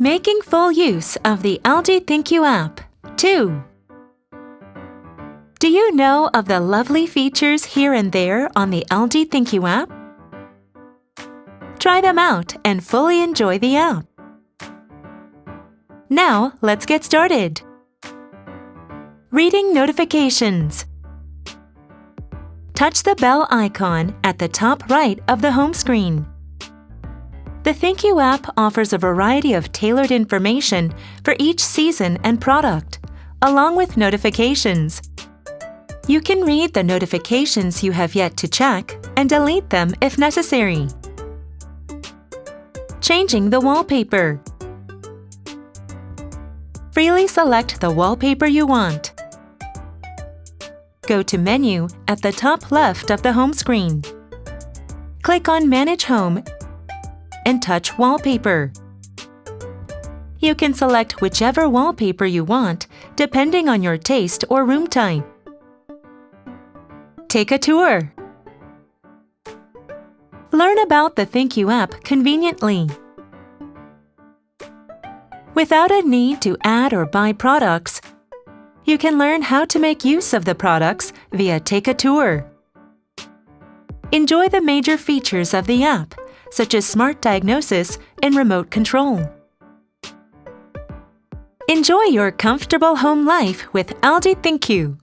Making full use of the LG ThinQ app. 2. Do you know of the lovely features here and there on the LG ThinQ app? Try them out and fully enjoy the app. Now, let's get started. Reading notifications. Touch the bell icon at the top right of the home screen. The ThinQ app offers a variety of tailored information for each season and product, along with notifications. You can read the notifications you have yet to check and delete them if necessary. Changing the wallpaper. Freely select the wallpaper you want. Go to Menu at the top left of the home screen. Click on Manage Home and touch Wallpaper. You can select whichever wallpaper you want, depending on your taste or room type. Take a tour. Learn about the ThinQ app conveniently. Without a need to add or buy products, you can learn how to make use of the products via Take a Tour. Enjoy the major features of the app, such as smart diagnosis and remote control. Enjoy your comfortable home life with LG ThinQ.